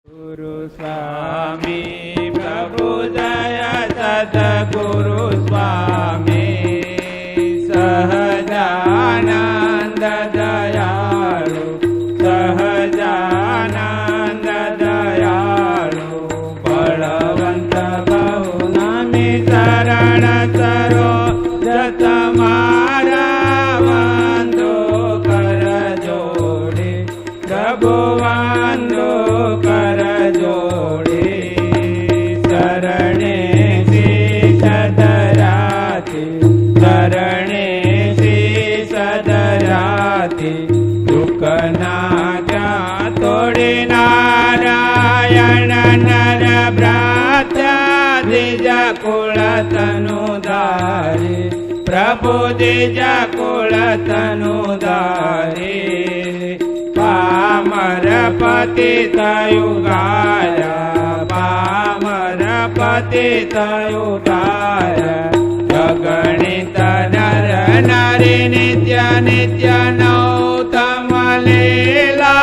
गुरु स्वामी प्रभु जय सद्गुरु स्वामी सहजानंद दयालु सहजानंद दयालु बलवंत बहु नामी शरण सरो जत मारा वंदो कर जोड़े प्रभु वंदो कर जोड़े शरणे शीश धराते शरणे शीश धराते दुख नाजा तोड़े नारायण नर भ्राता द्विज कुल तनुधारे प्रभु द्विज कुल तनुधारे पामर पतित युगाया पामर पतित युगाया अगणित नर नारी नित्य नित्य नौतम लीला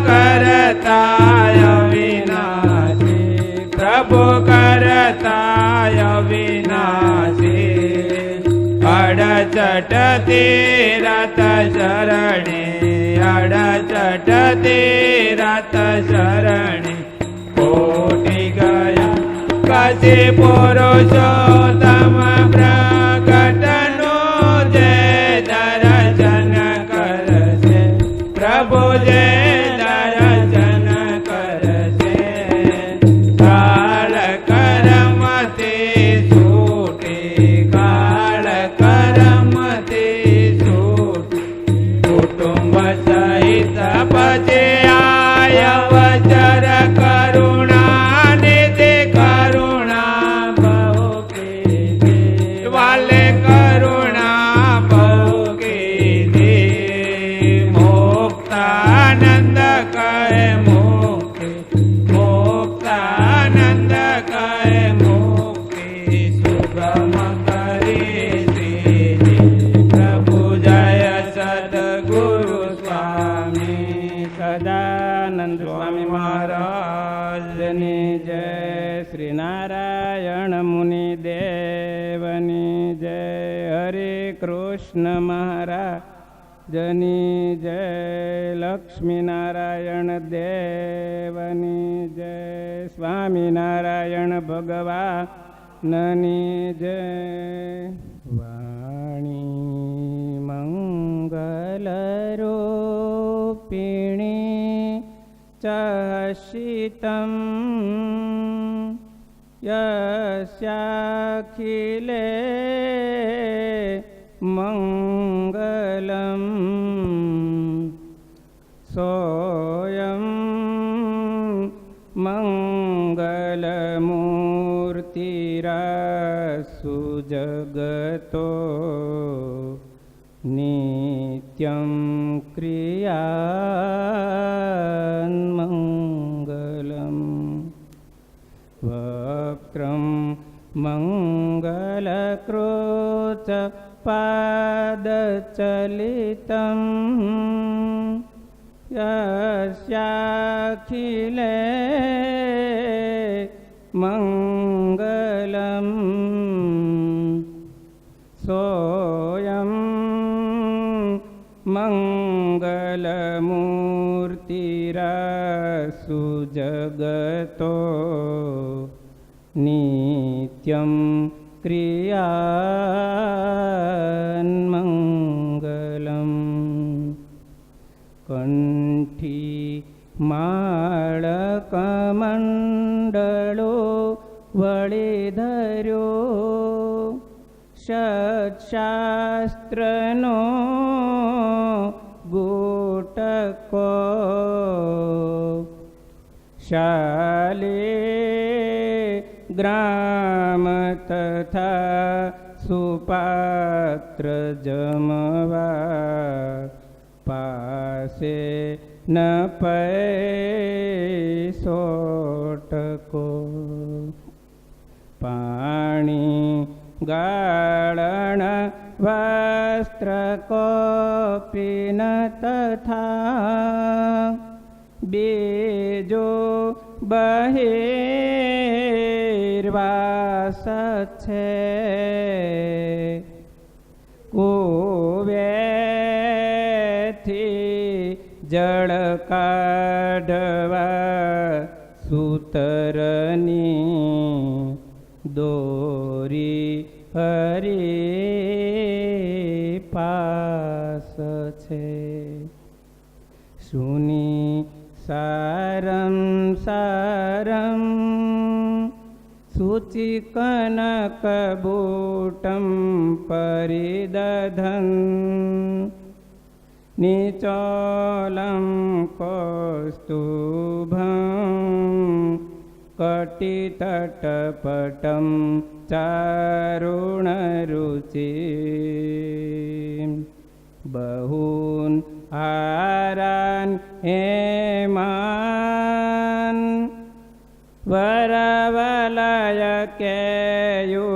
करताय विनाशी प्रभु करताय विनाशी अड़चट तीरथ शरणे अड़चट तीरथ शरणे कोटि गया कति पुरुषोत्तम प्रकटनो जय दर्शन करसे प्रभु जय दर्शन करसे काल करमते सूटे काल करमते सूटे कुटुंब सहित पचे आय वचर करुणा निधि करुणा बहु के वाले करुणा बहु के दे मुक्तानंद कहे मुक्ति मुक्तानंद कहे मुक्ति सुगम करे श्री प्रभु जय सद्गुरु स्वामी सदानंद स्वामी महाराज ने जय श्री नारायण मुनि देवनी जय हरे कृष्ण महाराज जनी जय लक्ष्मी नारायण देवनी जय स्वामी नारायण भगवाननी जय वाणी मंगल रूपिणी चशितं यस्याखिले मंगलम् सोऽयं मंगलमूर्तिरस्सु जगतो नित्यं क्रियान्मङ्गलम् वक्त्रं मङ्गलकृच पादचलितं यस्याखिले मङ्गलम् सोऽयं मंगलमूर्तिरस्सु जगतो नित्यं क्रियान्मङ्गलम् कंठी माळकमण्डलो वळिधर्यो षट्शास्त्रनो गुटको शाले ग्राम तथा सुपात्र जमवा पासे न पैसोटको पाणी गाळण वस्त्र कोपि न तथा बीजो બહિર્વાસ છે કુવેથી જળ કાઢવા સૂતરની દોરી હરી પાસ છે સુની સારમ સારમ સૂચિ કનક બૂટમ પરિદધન નિચોલમ કૌસ્તુભમ કટિતટપટમ ચારુણરુચિ બહૂન હારાન હેમાન વરવલય કેયુરમુકુટાન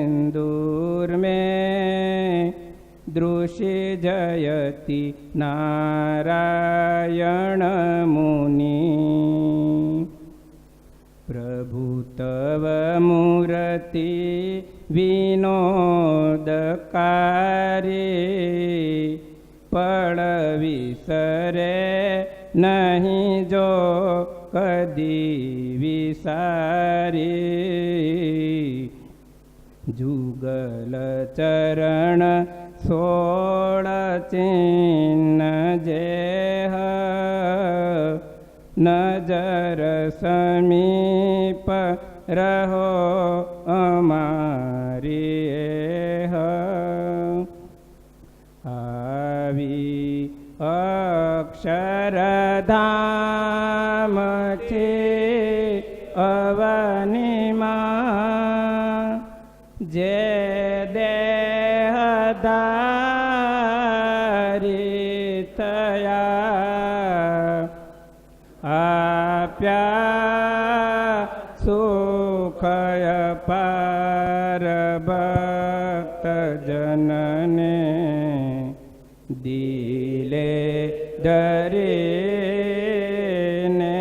અસદ્વક્રેન્દુર્મે દૃશિ જયતિ નારાયણ મુનિ પ્રભુ તવ મૂર્તિ વિનોદકારી પળ વિસરે નહીં જો કદી વિસારી જુગલ ચરણ સોળ ચિહ્ન જેહ નજર સમીપ રહો અમારી આવી અક્ષરધામ છે અવનિમાં જે દેહધારી થયા આપ્યા સુખય પાર ભક્ત જનને દિલે ધરીને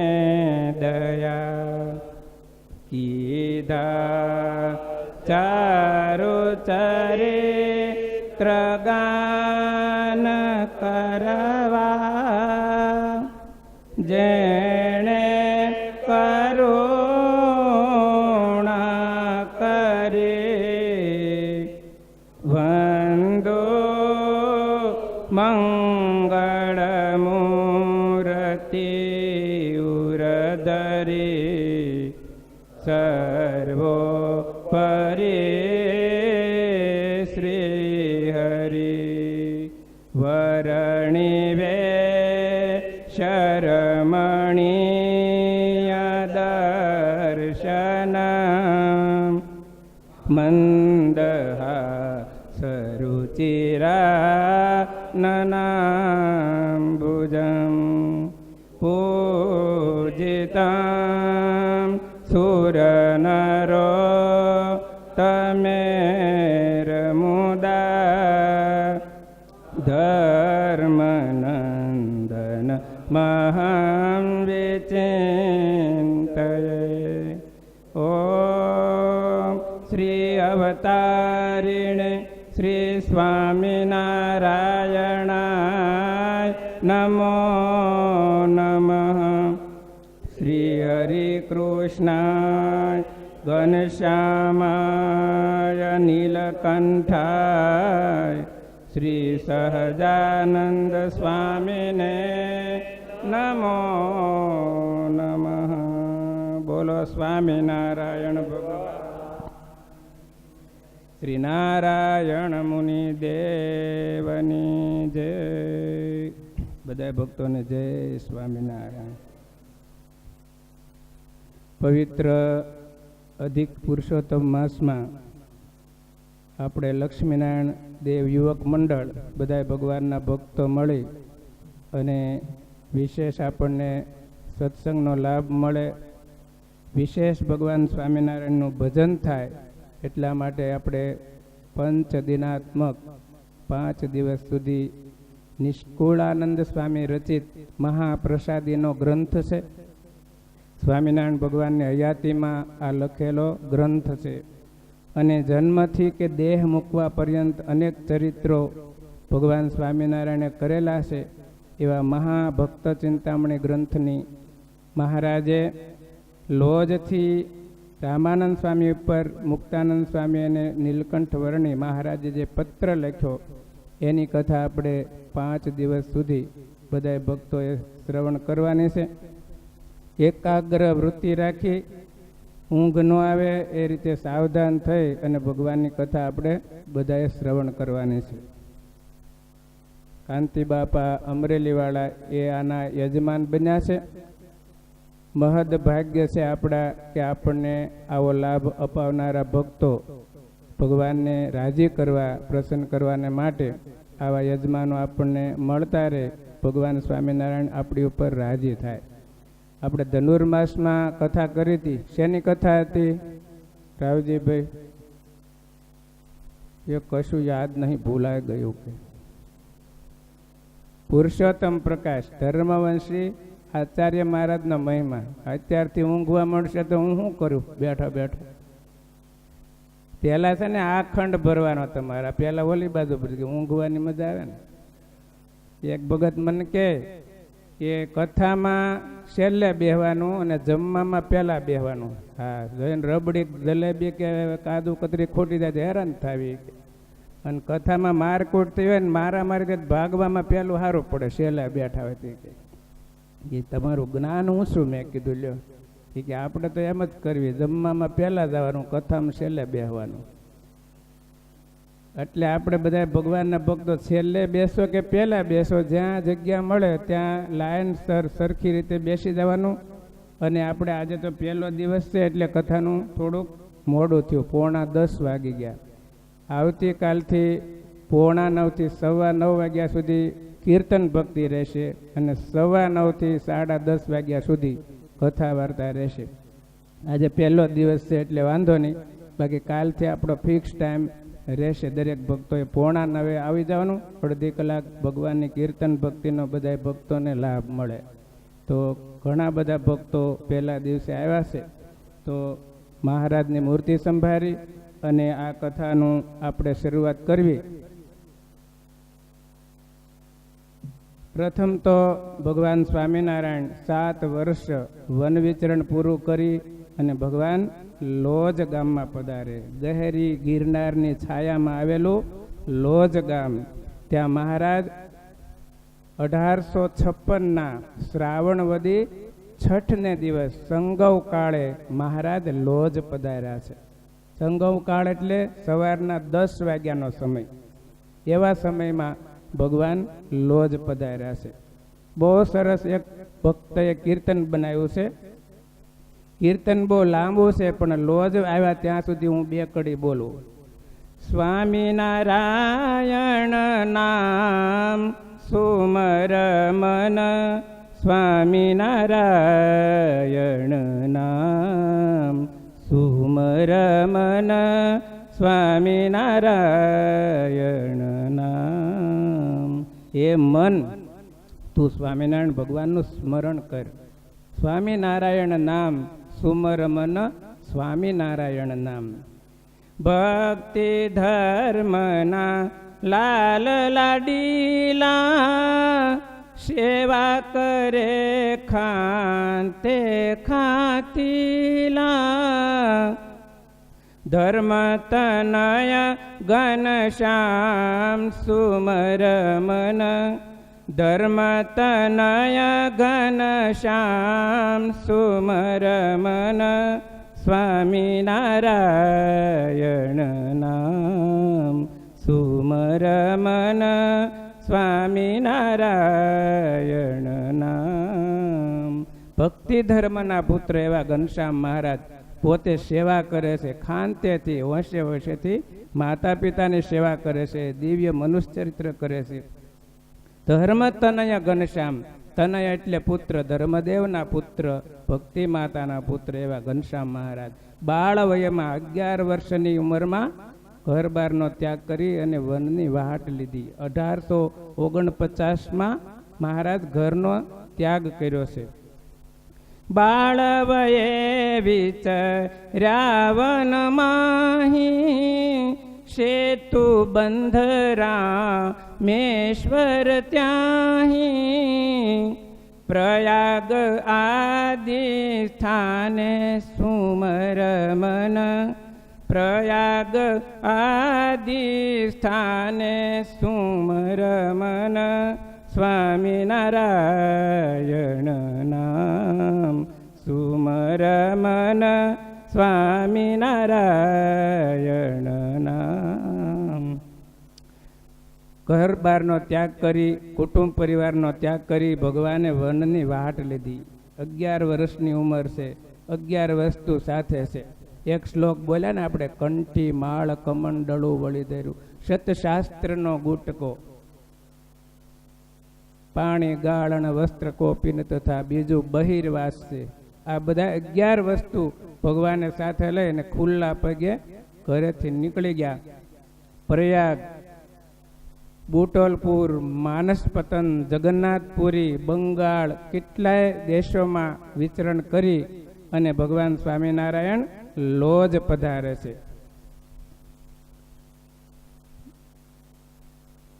દયા કીધા ચારુ ચરિત્ર ગાન કરવા જેણે કરુણા કરી વંદો મંગળ મૂર્તિ ઉરધરી સર્વો પરી શ્રી હરિ વરણિવે શરમણીય દર્શન મંદહા સરુચિરા નનાંબુજમ પૂજિતાં સુરનરો તમેરમુદા ધર્મનંદન મહં વિચિંતયે ઓમ શ્રી અવતારિણે શ્રી સ્વામિનારાયણાય નમો નમઃ શ્રી હરિકૃષ્ણાય ઘનશ્યામાય નીલકંઠાય શ્રી સહજાનંદ સ્વામીને નમો નમઃ બોલો સ્વામિનારાયણ ભગવાન શ્રી નારાયણ મુનિ દેવની જય બધા ભક્તોને જય સ્વામિનારાયણ પવિત્ર અધિક પુરુષોત્તમ માસમાં આપણે લક્ષ્મીનારાયણ દેવ યુવક મંડળ બધા ભગવાનના ભક્તો મળી અને વિશેષ આપણને સત્સંગનો લાભ મળે, વિશેષ ભગવાન સ્વામિનારાયણનું ભજન થાય એટલા માટે આપણે પંચ દિનાત્મક 5 દિવસ સુધી નિષ્કુળાનંદ સ્વામી રચિત મહાપ્રસાદીનો ગ્રંથ છે. સ્વામિનારાયણ ભગવાનની હયાતીમાં આ લખેલો ગ્રંથ છે. અને જન્મથી કે દેહ મૂકવા પર્યંત અનેક ચરિત્રો ભગવાન સ્વામિનારાયણે કરેલા છે. એવા મહાભક્ત ચિંતામણી ગ્રંથની મહારાજે લોજથી રામાનંદ સ્વામી ઉપર મુક્તાનંદ સ્વામી અને નીલકંઠ વર્ણી મહારાજે જે પત્ર લખ્યો એની કથા આપણે 5 દિવસ સુધી બધા ભક્તોએ શ્રવણ કરવાની છે. એકાગ્ર વૃત્તિ રાખી ઊંઘ ન આવે એ રીતે સાવધાન થઈ અને ભગવાનની કથા આપણે બધાએ શ્રવણ કરવાની છે. કાંતિ બાપા અમરેલીવાળા એ આના યજમાન બન્યા છે. મહદ ભાગ્ય છે આપણા કે આપણને આવો લાભ અપાવનારા ભક્તો ભગવાનને રાજી કરવા પ્રસન્ન કરવાને માટે આવા યજમાનો આપણને મળતા રહે. ભગવાન સ્વામિનારાયણ આપણી ઉપર રાજી થાય. આપણે ધનુર્માસમાં કથા કરી હતી. શેની કથા હતી રાવજીભાઈ? એ કશું યાદ નહીં, ભૂલાઈ ગયું. કે પુરુષોત્તમ પ્રકાશ ધર્મવંશી આચાર્ય મહારાજનો મહિમા. અત્યારથી ઊંઘવા મળશે તો હું શું કરું બેઠો બેઠો? પહેલાં છે ને આ ખંડ ભરવાનો તમારા, પહેલાં ઓલી બાજુ ભરી ઊંઘવાની મજા આવે ને. એક ભગત મને કહે કે કથામાં છેલ્લે બેહવાનું અને જમવામાં પહેલાં બેહવાનું. હા, જોઈને રબડી જલેબી કે કાદુ કતરી ખોટી જાય હેરાન થાવી. અને કથામાં મારકૂટ થઈ હોય ને મારી ભાગવામાં પહેલું સારું પડે છેલ્લે બેઠા હોય તે. એ તમારું જ્ઞાન હું શું? મેં કીધું લ્યો કે આપણે તો એમ જ કરવી, જમવામાં પહેલાં જવાનું, કથામાં છેલ્લે બેસવાનું. એટલે આપણે બધા ભગવાનના ભક્તો છેલ્લે બેસો કે પહેલાં બેસો, જ્યાં જગ્યા મળે ત્યાં લાઈન સરખી રીતે બેસી જવાનું. અને આપણે આજે તો પહેલો દિવસ છે એટલે કથાનું થોડુંક મોડું થયું, 9:45 વાગી ગયા. આવતીકાલથી 8:45 થી 9:15 વાગ્યા સુધી કીર્તન ભક્તિ રહેશે અને 9:15 થી 10:30 વાગ્યા સુધી કથા વાર્તા રહેશે. આજે પહેલો દિવસ છે એટલે વાંધો નહીં, બાકી કાલથી આપણો ફિક્સ ટાઈમ રહેશે. દરેક ભક્તોએ 8:45 આવી જવાનું. અડધી કલાક ભગવાનની કીર્તન ભક્તિનો બધા ભક્તોને લાભ મળે. તો ઘણા બધા ભક્તો પહેલા દિવસે આવ્યા છે. તો મહારાજની મૂર્તિ સંભાળી અને આ કથાનું આપણે શરૂઆત કરવી. પ્રથમ તો ભગવાન સ્વામિનારાયણ 7 વર્ષ વન વિચરણ પૂરું કરી અને ભગવાન લોજ ગામમાં પધારે. ગહેરી ગિરનારની છાયામાં આવેલું લોજ ગામ. ત્યાં મહારાજ 1856ના શ્રાવણવદી છઠને દિવસ સંગવ કાળે મહારાજ લોજ પધાર્યા છે. સંગવ કાળ એટલે સવારના 10 વાગ્યાનો સમય. એવા સમયમાં ભગવાન લોજ પધાર્યા છે. બહુ સરસ એક ભક્તએ કીર્તન બનાવ્યું છે. કીર્તન બહુ લાંબુ છે પણ લોજ આવ્યા ત્યાં સુધી હું 2 કડી બોલું. સ્વામિનારાયણ નામ સુમર મન, સ્વામિનારાયણ નામ સુમર મન, સ્વામિનારાયણ નામ. એ મન તું સ્વામિનારાયણ ભગવાનનું સ્મરણ કર. સ્વામિનારાયણ નામ સુમર મન, સ્વામિનારાયણ નામ. ભક્તિ ધર્મના લાલ લાડીલા, સેવા કરે ખાંતે ખાતીલા. ધર્મ તનય ઘનશ્યામ સુમર મન, ધર્મ તનય ઘનશ્યામ સુમર મન, સ્વામિનારાયણ નામ સુમર મન, સ્વામિનારાયણ નામ. ભક્તિ ધર્મના પુત્ર એવા ઘનશ્યામ મહારાજ પોતે સેવા કરે છે. ખાંતેથી હોંશે હોંશેથી માતા પિતાની સેવા કરે છે. દિવ્ય મનુષ્યચરિત્ર કરે છે. ધર્મ તનય ઘનશ્યામ, તનય એટલે પુત્ર, ધર્મદેવના પુત્ર, ભક્તિ માતાના પુત્ર એવા ઘનશ્યામ મહારાજ બાળ વયમાં 11 વર્ષની ઉંમરમાં ઘર બારનો ત્યાગ કરી અને વનની વહાટ લીધી. 1849માં મહારાજ ઘરનો ત્યાગ કર્યો છે. બાળવયે વિચર્યા વનમાહી, સેતુ બંધરામેશ્વર ત્યાહી. પ્રયાગ આદિ સ્થાને સુમર મન, પ્રયાગ આદિ સ્થાને સુમર મન. સ્વામિનારાયણ નામ સુમર મન, સ્વામિનારાયણ નામ. ઘર બારનો ત્યાગ કરી, કુટુંબ પરિવારનો ત્યાગ કરી ભગવાને વનની વાટ લીધી. 11 વર્ષની ઉંમર છે, 11 વસ્તુ સાથે છે. એક શ્લોક બોલ્યા ને આપણે, કંઠી માળ કમંડળું વળી ધર્યું, સતશાસ્ત્રનો ગુટકો, પાણી ગાળ અને વસ્ત્ર કોપીન તથા બીજું બહિર્વાસ છે. આ બધા 11 વસ્તુ ભગવાને સાથે લઈને ખુલ્લા પગે ઘરેથી નીકળી ગયા. પ્રયાગ, બુટોલપુર, માનસપતન, જગન્નાથપુરી, બંગાળ, કેટલાય દેશોમાં વિચરણ કરી અને ભગવાન સ્વામિનારાયણ લોજ પધારે છે.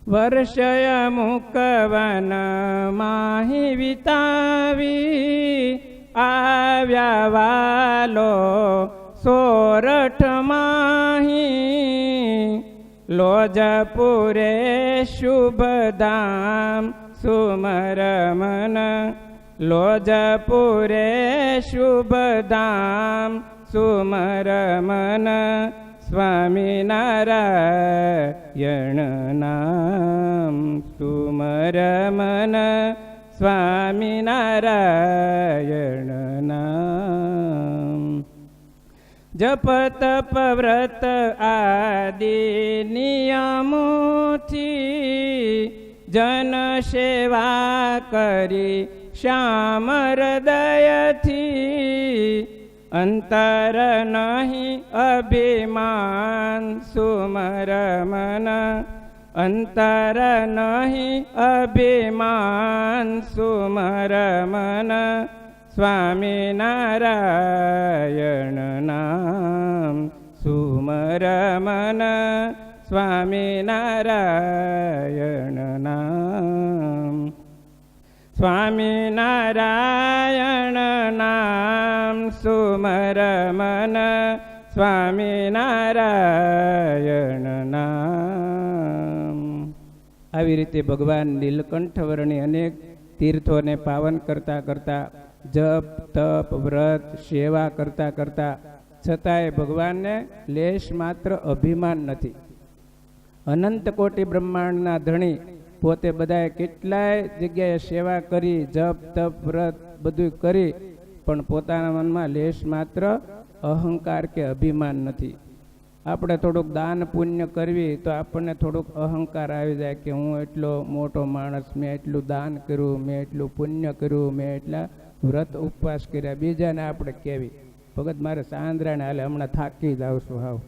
વર્ષય મુકવન માહી વિતાવી, આવ્યા વાલો સોરઠ માહી. લોજપુરે શુભધામ સુમર મન, લોજપુરે શુભધામ સુમર મન. સ્વામિનારાયણ નામ સુમર મન, સ્વામિનારાયણ નામ. જપ તપ વ્રત આદિ નિયમોથી, જન સેવા કરી શ્યામ હૃદયથી. અંતર નહીં અભિમાન સુમર મન, અંતર નહીં અભિમાન સુમર મન. સ્વામિનારાયણ નામ સુમર મન, સ્વામિનારાયણ નામ. સ્વામિનારાયણ નામ સુમર મન, સ્વામિનારાયણ નામ. આવી રીતે ભગવાન નીલકંઠ વર્ણી અનેક તીર્થોને પાવન કરતા કરતા, જપ તપ વ્રત સેવા કરતા કરતા છતાંય ભગવાનને લેશ માત્ર અભિમાન નથી. અનંત કોટી બ્રહ્માંડના ધણી પોતે બધાએ કેટલાય જગ્યાએ સેવા કરી, જપ તપ વ્રત બધું કરી, પણ પોતાના મનમાં લેશ માત્ર અહંકાર કે અભિમાન નથી. આપણે થોડુંક દાન પુણ્ય કરવી તો આપણને થોડુંક અહંકાર આવી જાય કે હું એટલો મોટો માણસ, મેં એટલું દાન કર્યું, મેં એટલું પુણ્ય કર્યું, મેં એટલા વ્રત ઉપવાસ કર્યા. બીજાને આપણે કહેવી, ભગત મારે સાંદ્રાને હાલે, હમણાં થાકી જાવ છું હાવ.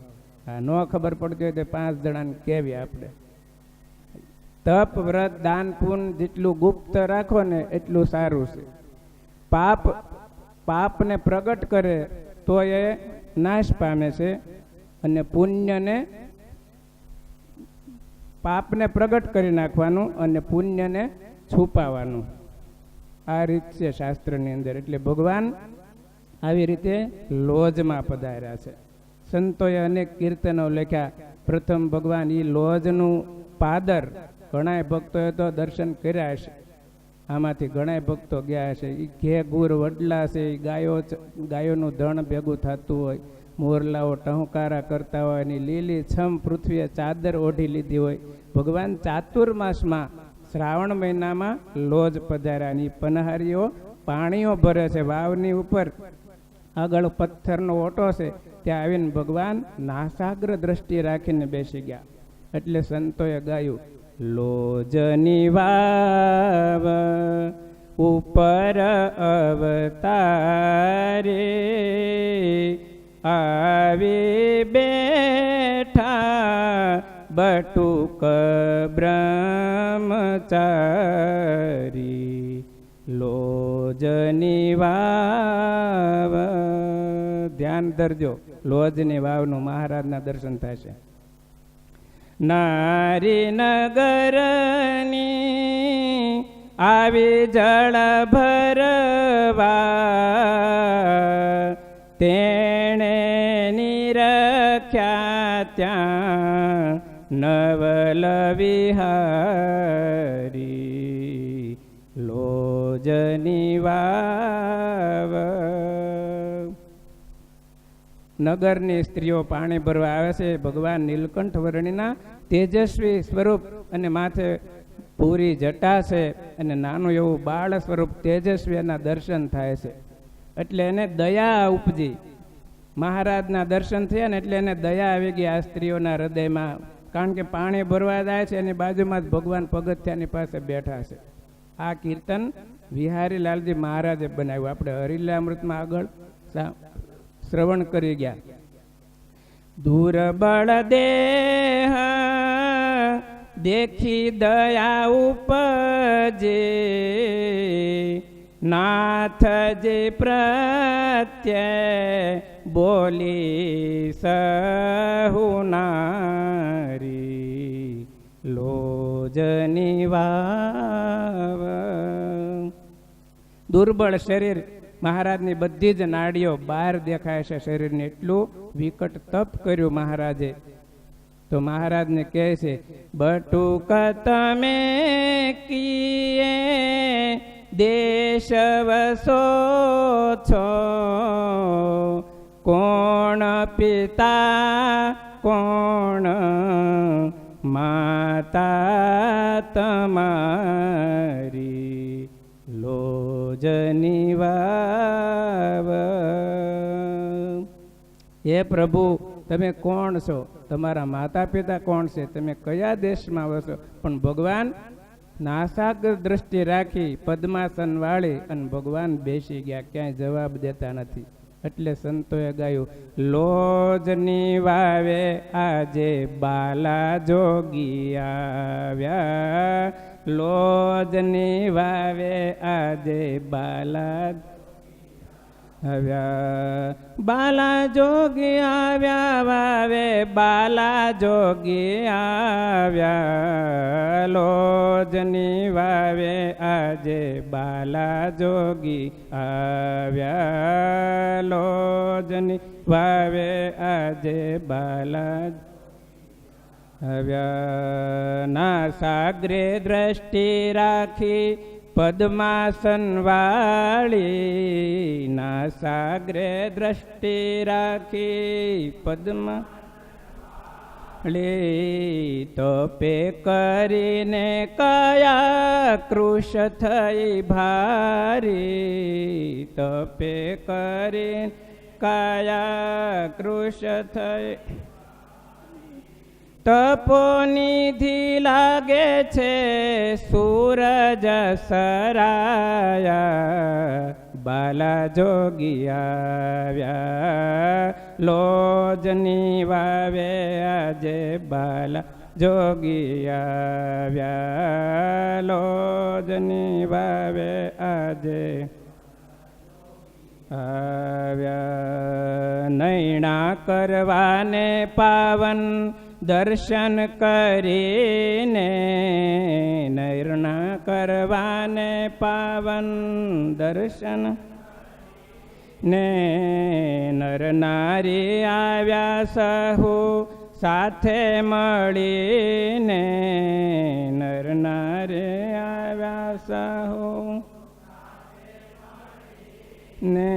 હા, ન ખબર પડતી હોય તો 5 જણાને કહેવી આપણે. તપ વ્રત દાન પુણ્ય જેટલું ગુપ્ત રાખો ને એટલું સારું છે. પાપને પ્રગટ કરે તો એ નાશ પામે છે, અને પુણ્યને, પાપને પ્રગટ કરી નાખવાનું અને પુણ્યને છુપાવવાનું. આ રીત છે શાસ્ત્રની અંદર. એટલે ભગવાન આવી રીતે લોજમાં પધાર્યા છે. સંતોએ અનેક કીર્તનો લખ્યા. પ્રથમ ભગવાન એ લોજનું પાદર ઘણા ભક્તોએ તો દર્શન કર્યા હશે. આમાંથી ઘણા ભક્તો ગયા હશે. એ ઘે ગુર વડલા છે, ગાયોનું ધણ ભેગું થતું હોય, મોરલાઓ ટહુકારા કરતા હોય, એની લીલી છમ પૃથ્વીએ ચાદર ઓઢી લીધી હોય. ભગવાન ચાતુર્માસમાં શ્રાવણ મહિનામાં લોજ પધાર્યાની પનહારીઓ પાણીઓ ભરે છે. વાવની ઉપર આગળ પથ્થરનો ઓટો છે, ત્યાં આવીને ભગવાન નાસાગ્ર દ્રષ્ટિ રાખીને બેસી ગયા. એટલે સંતોએ ગાયું, લોજની વાવ ઉપર અવતારે આવી બેઠા બટુક બ્રહ્મચારી લોજની વાવ. ધ્યાન ધરજો, લોજની વાવનું મહારાજના દર્શન થશે. નારી નગરની આવી જળ ભરવા, તેણે નિરખ્યા ત્યાં નવલ વિહારી લોજની વાવ. નગરની સ્ત્રીઓ પાણી ભરવા આવે છે. ભગવાન નીલકંઠ વર્ણિના તેજસ્વી સ્વરૂપ અને માથે પૂરી જટા છે અને નાનું એવું બાળ સ્વરૂપ તેજસ્વી એના દર્શન થાય છે. એટલે એને દયા ઉપજી. મહારાજના દર્શન થયા ને એટલે એને દયા આવી ગઈ આ સ્ત્રીઓના હૃદયમાં. કારણ કે પાણી ભરવા જાય છે એની બાજુમાં જ ભગવાન પગથિયાની પાસે બેઠા છે. આ કીર્તન વિહારી લાલજી મહારાજે બનાવ્યું. આપણે હરિલામૃતમાં આગળ શ્રવણ કરી ગયા. દુર્બળ દેહ દેખી દયા ઉપજે, નાથજી પ્રત્યે બોલી સહુનારી લોજની વાવ. દુર્બળ શરીર, મહારાજની બધી જ નાડીઓ બહાર દેખાય છે શરીરને. એટલું વિકટ તપ કર્યું મહારાજે. તો મહારાજને કહે છે, બટુક તમે કીએ દેશ વસો છો, કોણ પિતા કોણ માતા તમારી લોજની વાવ. હે પ્રભુ, તમે કોણ છો? તમારા માતા પિતા કોણ છે? તમે કયા દેશમાં વસો? પણ ભગવાન નાસાગ્ર દ્રષ્ટિ રાખી પદ્માસન વાળી અને ભગવાન બેસી ગયા, ક્યાંય જવાબ દેતા નથી. એટલે સંતોએ ગાયું, લોજની વાવે આજે બાલા જોગી આવ્યા, લોજની વાવે આજે બાલા આવ્યા, બાલા જોગી આવ્યા વાવે બાલા જોગી આવ્યા, લોજની વાવે આજે બાલા જોગી આવ્યા, લોજની વાવે આજે બાલા આવ્યા. ના સાગરે દ્રષ્ટિ રાખી પદ્માસન વાળી, ના સાગરે દ્રષ્ટિ રાખી પદ્માળી, તપે કરીને કયા કૃશ થઈ ભારી, તપે કરીને કયા કૃશ થઈ તપોનિધિ લાગે છે સૂરજ સરાયા, બાલા જોગી આવ્યા, લોજની વાવે આજે બાલા જોગી આવ્યા, લોજની વાવે આજે આવ્યા. નૈણા કરવાને પાવન દર્શન કરીને, નૈણા કરવાને પાવન દર્શન ને, નર નારી આવ્યા સહુ સાથે મળીને, નર નારી આવ્યા સહુ ને,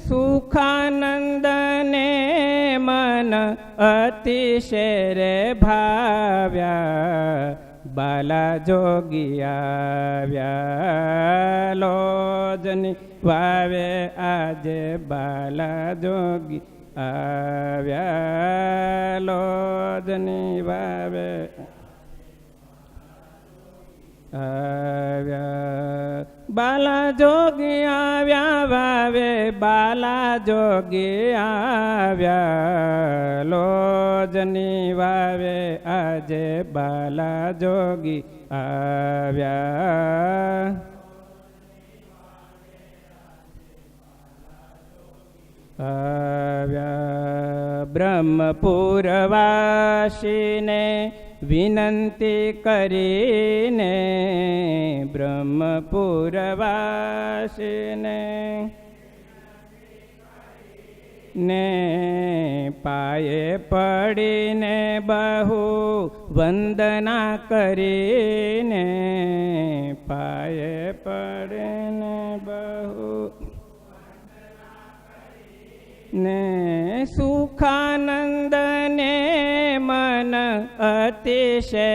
સુખાનંદ ને મન અતિશય ભાવ્યા, બાલા જોગી આવ્યા, લોજની વાવે આજે બાલા જોગી આવ્યા, લોજની વાવે આવ્યા. બાલા જોગી આવ્યા વાવે, બાલા જોગી આવ્યા, લોજની વાવે આજે બાલા જોગી આવ્યા. આવ્યા બ્રહ્મપુરવાસીને વિનંતી કરીને, બ્રહ્મપુરવાસીને ને પાયે પડીને બહુ વંદના કરીને, પાયે પડીને બહુ ને સુખાનંદ ને મન અતિશય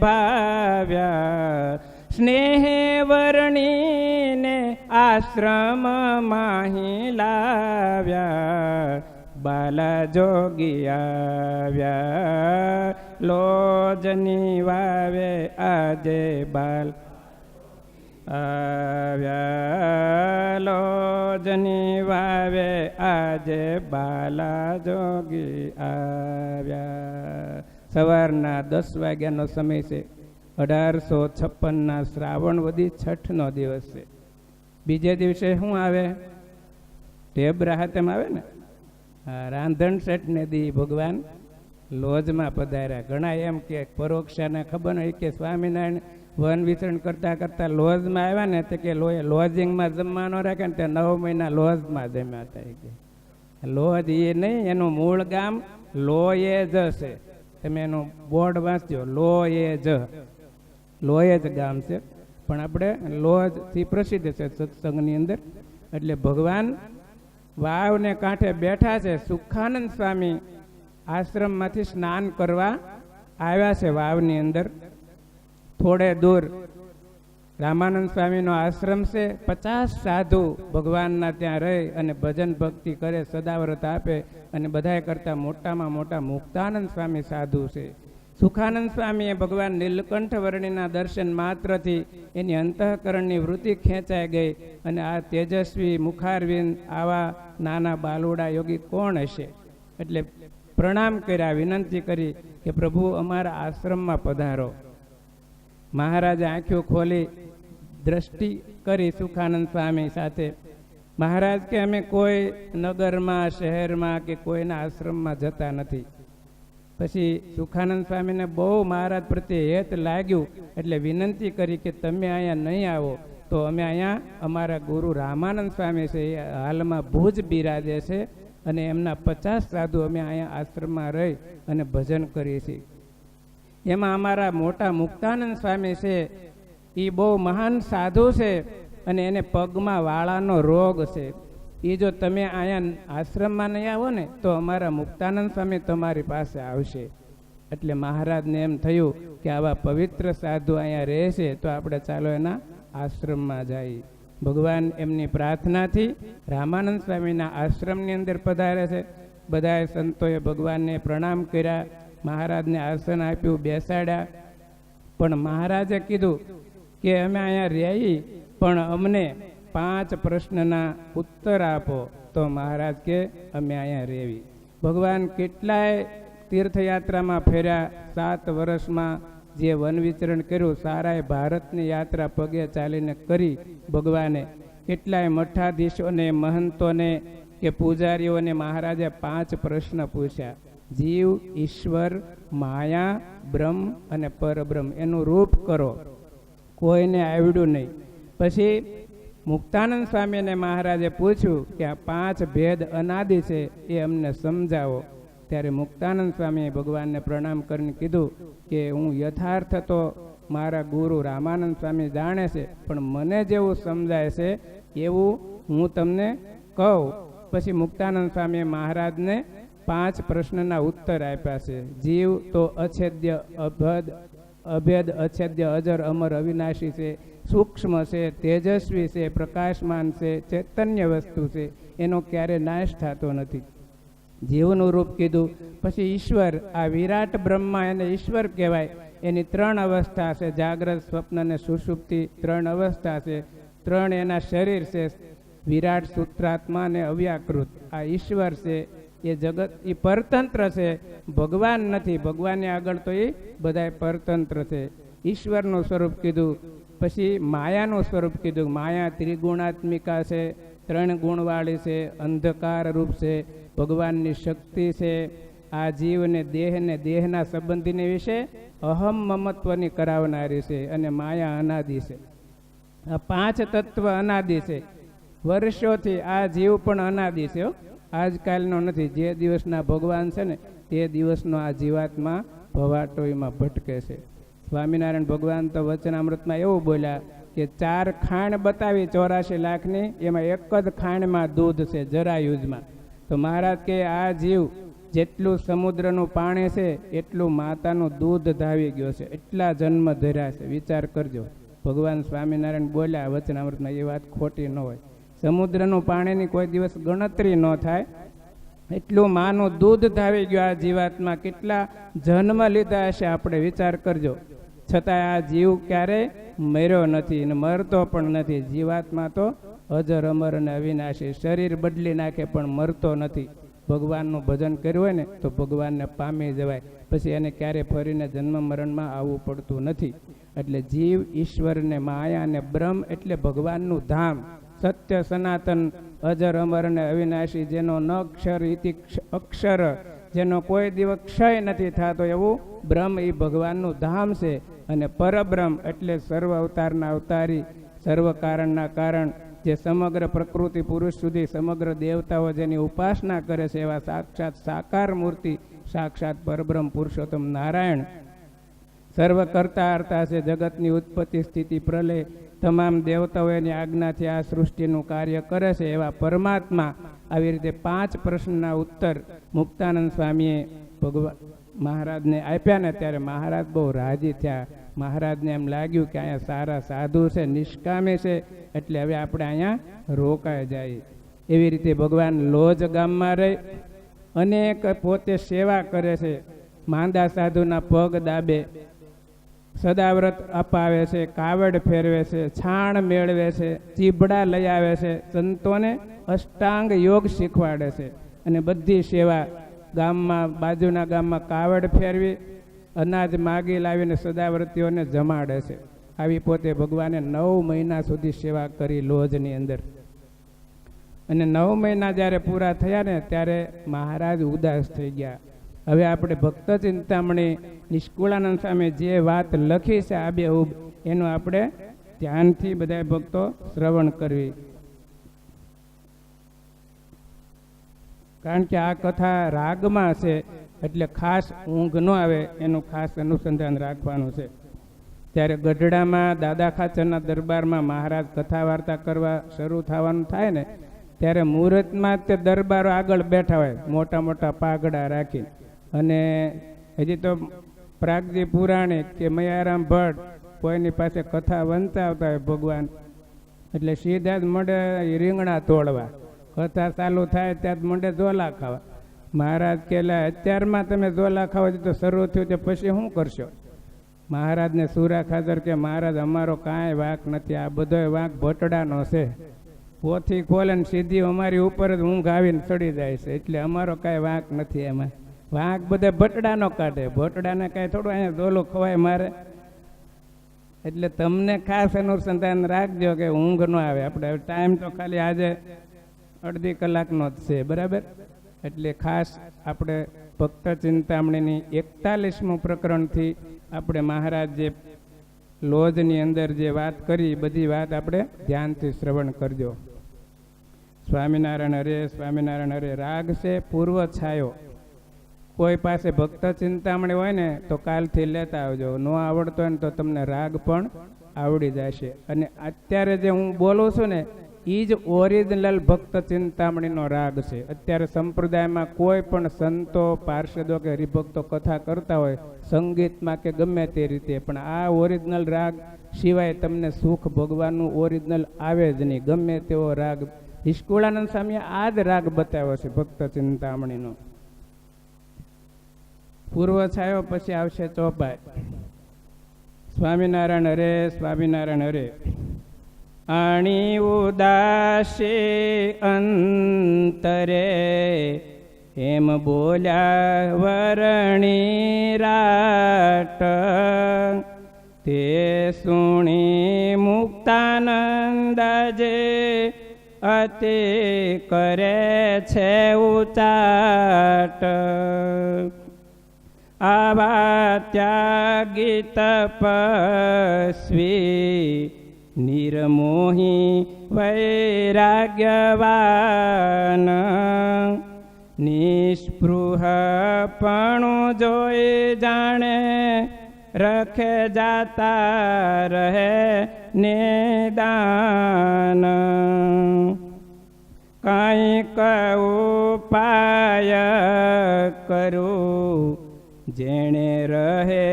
ભાવ્યા, સ્નેહ વર્ણીને આશ્રમ માહી લાવ્યા, બાલા જોગી આવ્યા, લોજની વાવે આજે બાલ આવ્યા, લોજની વાવે આજે બાલા જોગી આવ્યા. સવારના 10 વાગ્યાનો સમય છે. 1856 શ્રાવણ વદી છઠનો દિવસ છે. બીજે દિવસે શું આવે? ટેબ રાહતમ આવે ને. રાંધણ શેઠને દી ભગવાન લોજમાં પધાર્યા. ઘણા એમ કે પરોક્ષાને ખબર હોય કે સ્વામિનારાયણ વન વિચરણ કરતા કરતા લોજમાં આવ્યા ને, તો કે લોજિંગમાં જમવાનો રાખે ને તે 9 મહિના લોજમાં જમ્યા હતા. કે લોજ એ નહીં, એનું મૂળ ગામ લોયેજ છે. તમે એનું બોર્ડ વાંચજો, લોયેજ, લોયેજ ગામ છે. પણ આપણે લોજથી પ્રસિદ્ધ છે સત્સંગની અંદર. એટલે ભગવાન વાવને કાંઠે બેઠા છે. સુખાનંદ સ્વામી આશ્રમમાંથી સ્નાન કરવા આવ્યા છે વાવની અંદર. થોડે દૂર રામાનંદ સ્વામીનો આશ્રમ છે. 50 સાધુ ભગવાનના ત્યાં રહી અને ભજન ભક્તિ કરે, સદાવ્રત આપે. અને બધાય કરતાં મોટામાં મોટા મુક્તાનંદ સ્વામી સાધુ છે. સુખાનંદ સ્વામીએ ભગવાન નીલકંઠ વર્ણિના દર્શન માત્રથી એની અંતઃકરણની વૃત્તિ ખેંચાઈ ગઈ. અને આ તેજસ્વી મુખારવિંદ આવા નાના બાલુડા યોગી કોણ હશે? એટલે પ્રણામ કર્યા, વિનંતી કરી કે પ્રભુ અમારા આશ્રમમાં પધારો. મહારાજે આંખો ખોલી દ્રષ્ટિ કરી સુખાનંદ સ્વામી સાથે. મહારાજ કે અમે કોઈ નગરમાં, શહેરમાં કે કોઈના આશ્રમમાં જતા નથી. પછી સુખાનંદ સ્વામીને બહુ મહારાજ પ્રત્યે હેત લાગ્યું. એટલે વિનંતી કરી કે તમે અહીંયા નહીં આવો તો અમે અહીંયા અમારા ગુરુ રામાનંદ સ્વામી છે, એ હાલમાં ભુજ બિરાજે છે અને એમના 50 સાધુ અમે અહીંયા આશ્રમમાં રહી અને ભજન કરીએ છીએ. એમાં અમારા મોટા મુક્તાનંદ સ્વામી છે, એ બહુ મહાન સાધુ છે અને એને પગમાં વાળાનો રોગ છે. એ જો તમે અહીંયા આશ્રમમાં નહીં આવો ને તો અમારા મુક્તાનંદ સ્વામી તમારી પાસે આવશે. એટલે મહારાજને એમ થયું કે આવા પવિત્ર સાધુ અહીંયા રહે છે તો આપણે ચાલો એના આશ્રમમાં જઈએ. ભગવાન એમની પ્રાર્થનાથી રામાનંદ સ્વામીના આશ્રમની અંદર પધારે છે. બધાએ સંતોએ ભગવાનને પ્રણામ કર્યા, મહારાજને આસન આપ્યું, બેસાડ્યા. પણ મહારાજે કીધું કે અમે અહીંયા રહી પણ અમને 5 પ્રશ્નના ઉત્તર આપો. તો મહારાજ કે અમે અહીંયા રહેવી. ભગવાન કેટલાય તીર્થયાત્રામાં ફેર્યા. 7 વર્ષમાં જે વન વિચરણ કર્યું, સારાએ ભારતની યાત્રા પગે ચાલીને કરી ભગવાને. કેટલાય મઠાધીશોને, મહંતોને કે પૂજારીઓને મહારાજે 5 પ્રશ્ન પૂછ્યા. જીવ, ઈશ્વર, માયા, બ્રહ્મ અને પરબ્રહ્મ એનું રૂપ કરો. કોઈને આવડ્યું નહીં. પછી મુક્તાનંદ સ્વામીને મહારાજે પૂછ્યું કે આ 5 ભેદ અનાદિ છે એ અમને સમજાવો. ત્યારે મુક્તાનંદ સ્વામીએ ભગવાનને પ્રણામ કરીને કીધું કે હું યથાર્થ તો મારા ગુરુ રામાનંદ સ્વામી જાણે છે, પણ મને જેવું સમજાય છે એવું હું તમને કહું. પછી મુક્તાનંદ સ્વામીએ મહારાજને 5 પ્રશ્નના ઉત્તર આપ્યા છે. જીવ તો અછેદ્ય, અભેદ, અછેદ્ય, અજર, અમર, અવિનાશી છે, સૂક્ષ્મ છે, તેજસ્વી છે, પ્રકાશમાન છે, ચૈતન્ય વસ્તુ છે, એનો ક્યારે નાશ થતો નથી. જીવનું રૂપ કીધું. પછી ઈશ્વર, આ વિરાટ બ્રહ્મા એને ઈશ્વર કહેવાય. એની 3 અવસ્થા છે, જાગ્રત, સ્વપ્ન અને સુષુપ્તિ 3 અવસ્થા છે. 3 એના શરીર છે, વિરાટ, સૂત્રાત્મા અને અવ્યાકૃત. આ ઈશ્વર છે, એ જગત, એ પરતંત્ર છે, ભગવાન નથી. ભગવાનને આગળ તો એ બધાય પરતંત્ર છે. ઈશ્વરનું સ્વરૂપ કીધું. પછી માયાનું સ્વરૂપ કીધું. માયા ત્રિગુણાત્મિકા છે, 3 ગુણવાળી છે, અંધકાર રૂપ છે, ભગવાનની શક્તિ છે. આ જીવને દેહને, દેહના સંબંધીને વિશે અહમ મમત્વની કરાવનારી છે. અને માયા અનાદિ છે. આ 5 તત્વ અનાદિ છે. વર્ષોથી આ જીવ પણ અનાદિ છે, આજકાલનો નથી. જે દિવસના ભગવાન છે ને તે દિવસનો આ જીવાત્મા ભવાટોઈમાં ભટકે છે. સ્વામિનારાયણ ભગવાન તો વચનામૃતમાં એવું બોલ્યા કે 4 ખાણ બતાવી 84 લાખની, એમાં એક જ ખાણમાં દૂધ છે, જરાયુજમાં. તો મહારાજ કે આ જીવ જેટલું સમુદ્રનું પાણી છે એટલું માતાનું દૂધ ધાવી ગયો છે, એટલા જન્મ ધર્યા છે. વિચાર કરજો. ભગવાન સ્વામિનારાયણ બોલ્યા વચનામૃતમાં, એ વાત ખોટી ન હોય. સમુદ્રનું પાણીની કોઈ દિવસ ગણતરી ન થાય, એટલું માનું દૂધ ધાવી ગયું આ જીવાત્મા. કેટલા જન્મ લીધા હશે આપણે, વિચાર કરજો. છતાં આ જીવ ક્યારેય મર્યો નથી અને મરતો પણ નથી. જીવાત્મા તો અજર, અમર અને અવિનાશી. શરીર બદલી નાખે પણ મરતો નથી. ભગવાનનું ભજન કર્યું હોય ને તો ભગવાનને પામી જવાય. પછી એને ક્યારેય ફરીને જન્મ મરણમાં આવવું પડતું નથી. એટલે જીવ, ઈશ્વરને, માયા અને બ્રહ્મ એટલે ભગવાનનું ધામ, સત્ય, સનાતન, અજર, અમર અને અવિનાશી, જેનો ન અક્ષર ઇતિ અક્ષર, જેનો કોઈ દિવસ ક્ષય નથી થતો, એવું બ્રહ્મ એ ભગવાનનું ધામ છે. અને પરબ્રહ્મ એટલે સર્વ અવતારના અવતારી, સર્વ કારણના કારણ, જે સમગ્ર પ્રકૃતિ પુરુષ સુધી સમગ્ર દેવતાઓ જેની ઉપાસના કરે છે, એવા સાક્ષાત સાકાર મૂર્તિ, સાક્ષાત પરબ્રહ્મ પુરુષોત્તમ નારાયણ સર્વ કરતા હરતા છે. જગતની ઉત્પત્તિ, સ્થિતિ, પ્રલય તમામ દેવતાઓની આજ્ઞાથી આ સૃષ્ટિનું કાર્ય કરે છે એવા પરમાત્મા. આવી રીતે 5 પ્રશ્નના ઉત્તર મુક્તાનંદ સ્વામીએ ભગવાન મહારાજને આપ્યા ને ત્યારે મહારાજ બહુ રાજી થયા. મહારાજને એમ લાગ્યું કે અહીંયા સારા સાધુ છે, નિષ્કામી છે, એટલે હવે આપણે અહીંયા રોકાઈ જાય. એવી રીતે ભગવાન લોજ ગામમાં રહી અનેક પોતે સેવા કરે છે. માંદા સાધુના પગ દાબે, સદાવ્રત અપાવે છે, કાવડ ફેરવે છે, છાણ મેળવે છે, ચીબડા લઈ આવે છે, સંતોને અષ્ટાંગ યોગ શીખવાડે છે. અને બધી સેવા ગામમાં, બાજુના ગામમાં કાવડ ફેરવી, અનાજ માગી લાવીને સદાવ્રતીઓને જમાડે છે. આવી પોતે ભગવાને 9 મહિના સુધી સેવા કરી લોજની અંદર. અને 9 મહિના જ્યારે પૂરા થયા ને ત્યારે મહારાજ ઉદાસ થઈ ગયા. હવે આપણે ભક્ત ચિંતામણી નિષ્કુળાનંદ સ્વામી જે વાત લખી છે આબેહૂબ, એનું આપણે ધ્યાનથી બધા ભક્તો શ્રવણ કરવી. કારણ કે આ કથા રાગમાં છે, એટલે ખાસ ઊંઘ ન આવે એનું ખાસ અનુસંધાન રાખવાનું છે. ત્યારે ગઢડામાં દાદા ખાચરના દરબારમાં મહારાજ કથા વાર્તા કરવા શરૂ થવાનું થાય ને ત્યારે મુહૂર્તમાં તે દરબારો આગળ બેઠા હોય, મોટા મોટા પાઘડા રાખી. અને હજી તો પ્રાગજી પુરાણિક કે મયારામ ભટ્ટ કોઈની પાસે કથા વંચાવતા હોય ભગવાન, એટલે સીધા જ મંડે રીંગણા તોડવા. કથા ચાલુ થાય ત્યાં જ મંડે ઝોલા ખાવા. મહારાજ કહેલા અત્યારમાં તમે ઝોલા ખાવા તો શરૂ થયું તે પછી શું કરશો? મહારાજને સુરા ખાતર કે મહારાજ અમારો કાંઈ વાંક નથી, આ બધો વાંક ભટડાનો છે. પોથી ખોલે ને સીધી અમારી ઉપર જ ઊંઘ આવીને ચડી જાય છે, એટલે અમારો કાંઈ વાંક નથી. એમાં વાંક બધા ભટડાનો કાઢે, ભટડાને કાંઈ થોડું અહીંયા ઝોલું ખવાય મારે. એટલે તમને ખાસ અનુસંધાન રાખજો કે ઊંઘ ન આવે. આપણે ટાઈમ તો ખાલી આજે અડધી કલાકનો જ છે, બરાબર? એટલે ખાસ આપણે ભક્ત ચિંતામણીની 41મું પ્રકરણથી આપણે મહારાજ જે લોજની અંદર જે વાત કરી બધી વાત આપણે ધ્યાનથી શ્રવણ કરજો. સ્વામિનારાયણ હરે, સ્વામિનારાયણ હરે. રાગ છે પૂર્વ છાયો. કોઈ પાસે ભક્ત ચિંતામણી હોય ને તો કાલથી લેતા આવજો. ન આવડતો હોય ને તો તમને રાગ પણ આવડી જશે. અને અત્યારે જે હું બોલું છું ને એ જ ઓરિજિનલ ભક્ત ચિંતામણીનો રાગ છે. અત્યારે સંપ્રદાયમાં કોઈ પણ સંતો, પાર્ષદો કે હરિભક્તો કથા કરતા હોય સંગીતમાં કે ગમે તે રીતે, પણ આ ઓરિજિનલ રાગ સિવાય તમને સુખ ભગવાનનું ઓરિજિનલ આવે જ નહીં. ગમે તેવો રાગ નિષ્કુળાનંદ સ્વામીએ આ જ રાગ બતાવ્યો છે ભક્ત ચિંતામણીનો. પૂર્વ છાયો, પછી આવશે ચોપાઈ. સ્વામિનારાયણ હરે, સ્વામિનારાયણ હરે. આણી ઉદાસી અંતરે એમ બોલ્યા વરણી રાટ, તે સુણી મુક્તાનંદ જે અતિ કરે છે ઉચાટ. આવા ત્યાગી તપસ્વી નિર્મોહી વૈરાગ્યવાન, નિસ્પૃહપણું જોઈ જાણે રખે જાતા રહે નિદાન. કંઈક ઉપાય કરું જેણે રહે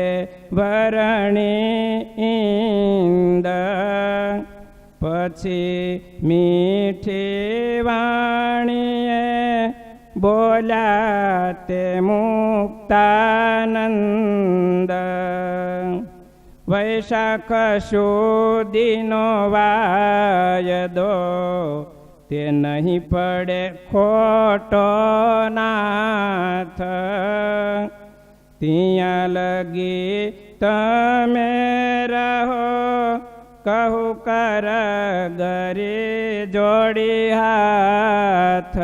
વરણી ઈંદ, પછી મીઠી વાણીએ બોલ્યા તે મુક્તાનંદ. વૈશાખ સુદીનો વાયદો તે નહીં પડે ખોટો નાથ, ત્યાં લગી તમે રહો કહું કર ગરી જોડી હાથ.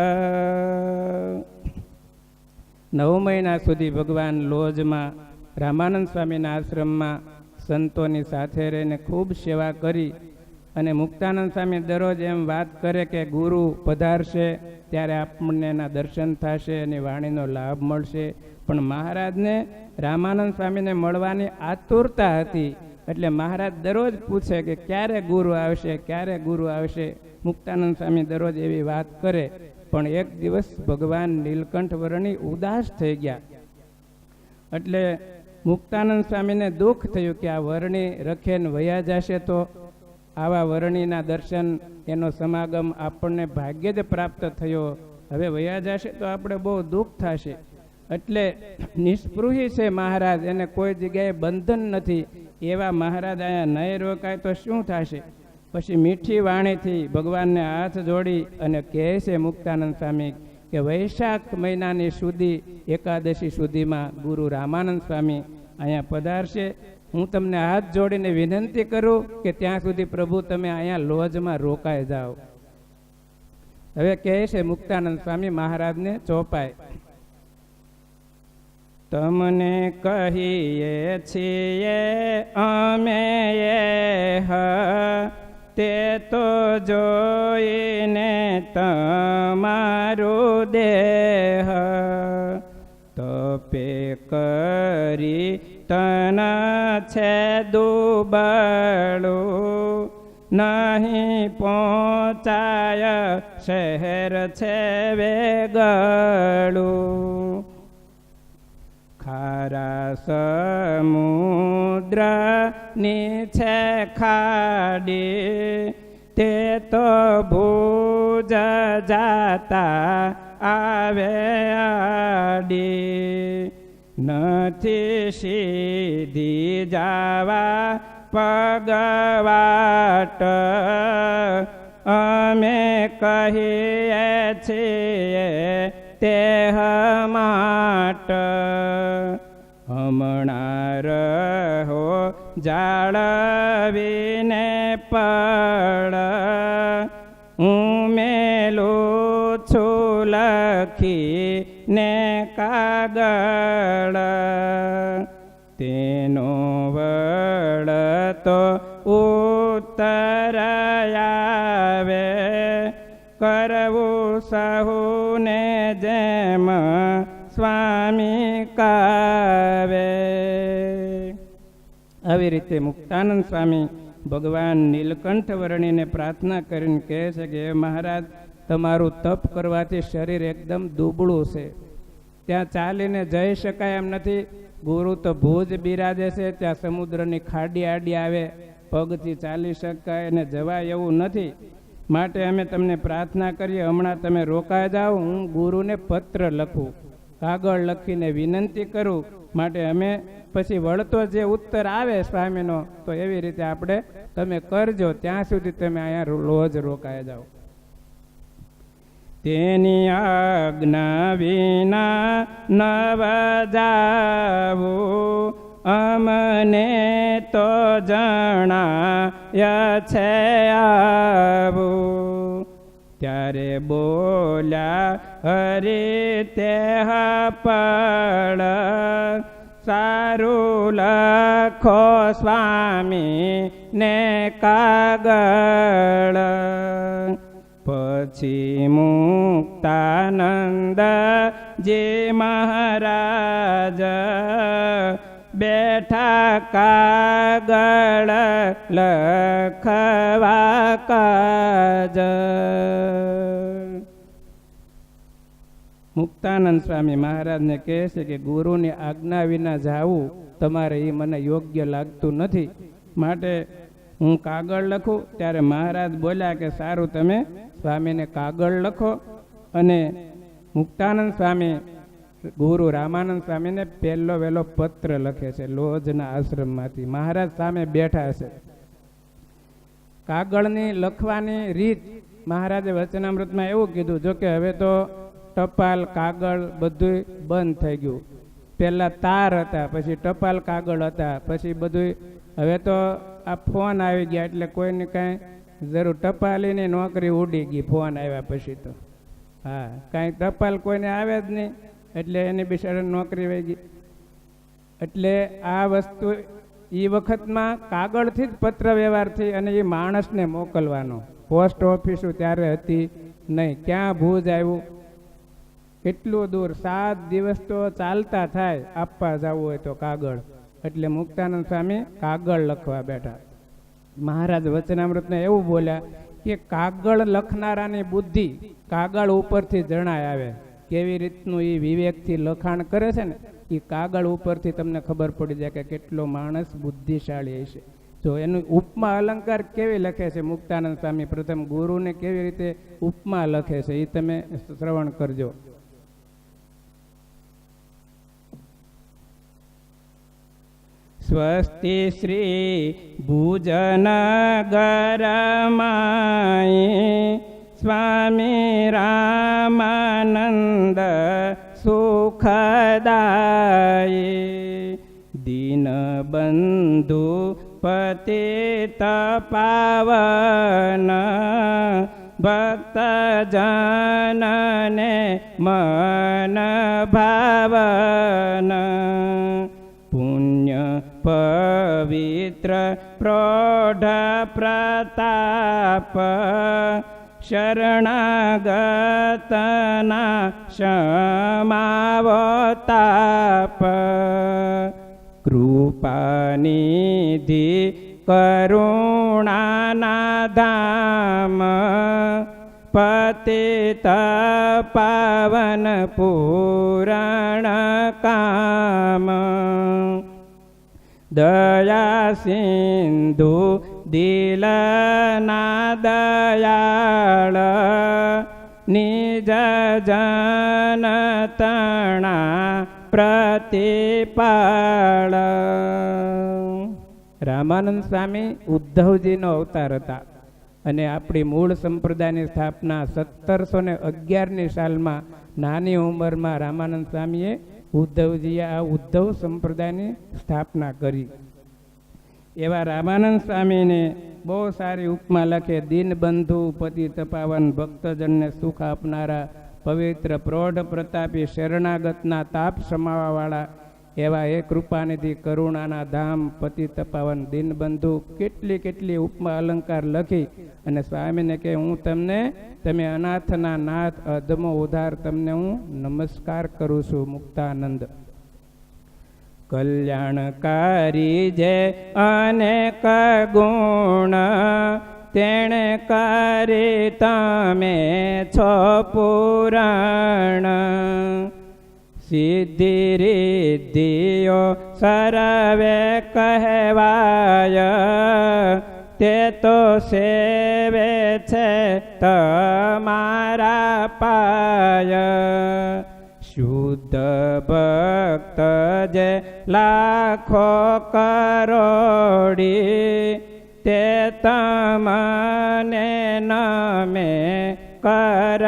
9 મહિના સુધી ભગવાન લોજમાં રામાનંદ સ્વામીના આશ્રમમાં સંતોની સાથે રહીને ખૂબ સેવા કરી. અને મુક્તાનંદ સ્વામી દરરોજ એમ વાત કરે કે ગુરુ પધારશે ત્યારે આપણને એના દર્શન થશે અને વાણીનો લાભ મળશે. પણ મહારાજને રામાનંદ સ્વામીને મળવાની આતુરતા હતી, એટલે મહારાજ દરરોજ પૂછે કે ક્યારે ગુરુ આવશે, ક્યારે ગુરુ આવશે. મુક્તાનંદ સ્વામી દરરોજ એવી વાત કરે. પણ એક દિવસ ભગવાન નીલકંઠ વર્ણી ઉદાસ થઈ ગયા, એટલે મુક્તાનંદ સ્વામીને દુઃખ થયું કે આ વર્ણી રખેને વયા જશે તો આવા વર્ણીના દર્શન, એનો સમાગમ આપણને ભાગ્યે જ પ્રાપ્ત થયો, હવે વયા જશે તો આપણે બહુ દુઃખ થશે. એટલે નિસ્પૃહી છે મહારાજ, એને કોઈ જગ્યાએ બંધન નથી. એવા મહારાજ અહીંયા નહીં રોકાય તો શું થશે? પછી મીઠી વાણીથી ભગવાનને હાથ જોડી અને કહે છે મુક્તાનંદ સ્વામી કે વૈશાખ મહિનાની સુધી એકાદશી સુધીમાં ગુરુ રામાનંદ સ્વામી અહીંયા પધારશે. હું તમને હાથ જોડીને વિનંતી કરું કે ત્યાં સુધી પ્રભુ તમે અહીંયા લોજમાં રોકાઈ જાઓ. હવે કહે છે મુક્તાનંદ સ્વામી મહારાજને ચોપાય, તમને કહીએ છીએ અમે તે તો જોઈને તમારું દેહ, તપે કરી તન છે દુબળું, નહીં પહોંચાય શહેર છે વેગળું. ખારા સમુદ્ર નીચે ખાડી, તે તો ભુજ જાતા આવે આડી, નથી સીધી જાવા પગવાટ, અમે કહીએ છીએ તે માટે. હમણાં રહો જાળવીને પળ, હું મેલું છું લખીને કાગળ, તેનો વળ તો ઉત્તર આવે, કરવું સહુને જેમ સ્વામી કાવે. આવી રીતે મુક્તાનંદ સ્વામી ભગવાન નીલકંઠ વર્ણીને પ્રાર્થના કરીને કહે છે કે હે મહારાજ, તમારું તપ કરવાથી શરીર એકદમ દુબળું છે, ત્યાં ચાલીને જઈ શકાય એમ નથી. ગુરુ તો ભુજ બિરાજે છે, ત્યાં સમુદ્રની ખાડી આડી આવે, પગથી ચાલી શકાય અને જવાય એવું નથી. માટે અમે તમને પ્રાર્થના કરીએ, હમણાં તમે રોકાઈ જાઓ, હું ગુરુને પત્ર લખું, કાગળ લખીને વિનંતી કરું માટે અમે પછી વળતો જે ઉત્તર આવે સ્વામીનો તો એવી રીતે આપણે તમે કરજો, ત્યાં સુધી તમે અહીંયા રોજ રોકાઈ જાઓ. તેની આજ્ઞા વિના નવ જાવું અમને તો જણાય છે આવું. ત્યારે બોલ્યા હરિ તે પડ સારું લખો સ્વામી ને કાગળ. પછી મુક્તાનંદ જે મહારાજ બેઠા કાગળ લખવા કાજ. મુક્તાનંદ સ્વામી મહારાજને કહે છે કે ગુરુની આજ્ઞા વિના જાવું તમારે એ મને યોગ્ય લાગતું નથી, માટે હું કાગળ લખું. ત્યારે મહારાજ બોલ્યા કે સારું, તમે સ્વામીને કાગળ લખો. અને મુક્તાનંદ સ્વામી ગુરુ રામાનંદ સ્વામીને પહેલો વહેલો પત્ર લખે છે લોજના આશ્રમમાંથી. મહારાજ સામે બેઠા છે. કાગળની લખવાની રીત મહારાજે વચનામૃતમાં એવું કીધું, જો કે હવે તો ટપાલ કાગળ બધું બંધ થઈ ગયું. પહેલાં તાર હતા, પછી ટપાલ કાગળ હતા, પછી બધું હવે તો આ ફોન આવી ગયા એટલે કોઈને કાંઈ જરૂર, ટપાલીની નોકરી ઉડી ગઈ ફોન આવ્યા પછી તો. હા, કાંઈ ટપાલ કોઈને આવે જ નહીં એટલે એની બિચારાની નોકરી વહી ગઈ. એટલે આ વસ્તુ એ વખતમાં કાગળથી જ પત્ર વ્યવહારથી અને એ માણસને મોકલવાનો. પોસ્ટ ઓફિસો ત્યારે હતી નહીં. ક્યાં ભુજ આવ્યું, કેટલું દૂર, 7 દિવસ તો ચાલતા થાય આપવા જવું હોય તો કાગળ. એટલે મુક્તાનંદ સ્વામી કાગળ લખવા બેઠા. મહારાજ વચનામૃતને એવું બોલ્યા કે કાગળ લખનારાની બુદ્ધિ કાગળ ઉપરથી જણાય આવે. કેવી રીતનું એ વિવેકથી લખાણ કરે છે ને, એ કાગળ ઉપરથી તમને ખબર પડી જાય કે કેટલો માણસ બુદ્ધિશાળી હશે. જો એનું ઉપમા અલંકાર કેવી લખે છે મુક્તાનંદ સ્વામી, પ્રથમ ગુરુને કેવી રીતે ઉપમા લખે છે એ તમે શ્રવણ કરજો. સ્વસ્તિ શ્રી ભુજનગરમાઈ સ્વામી રામાનંદ સુખદાયી. દીનબંધુ પતિત પાવન ભક્તજનને મન ભાવન. પુણ્ય પવિત્ર પ્રૌઢ પ્રતાપ શરણાગતના ક્ષમાવતાપ. કૃપાનિધિ કરુણાના ધામ પતિત પાવન પૂરણ કામ. દયા સિંધુ દિલના દયાળ નિજ જન તણા પ્રતિપાળ. રામાનંદ સ્વામી ઉદ્ધવજીનો અવતાર હતા અને આપણી મૂળ સંપ્રદાયની સ્થાપના 1711ની સાલમાં નાની ઉંમરમાં રામાનંદ સ્વામીએ ઉદ્ધવજીએ આ ઉદ્ધવ સંપ્રદાયની સ્થાપના કરી. એવા રામાનંદ સ્વામીને બહુ સારી ઉપમા લખે. દીનબંધુ પતિત પાવન ભક્તજનને સુખ આપનારા પવિત્ર પ્રૌઢ પ્રતાપી શરણાગતના તાપ સમાવાવાળા એવા એ કૃપાનિધિ કરુણાના ધામ પતિત પાવન દીનબંધુ કેટલી કેટલી ઉપમા અલંકાર લખી અને સ્વામીને કે હું તમને, તમે અનાથના નાથ અધમો ઉધાર, તમને હું નમસ્કાર કરું છું. મુક્તાનંદ કલ્યાણકારી જે અનેક ગુણ તેણે કરી તમે છો પુરાણ. સિદ્ધિ રિદ્ધિઓ સર્વે કહેવાય તે તો સેવે છે તમારા પાય. શુદ્ધ ભક્ત જે લાખો કરોડી, તે તમને નમે કર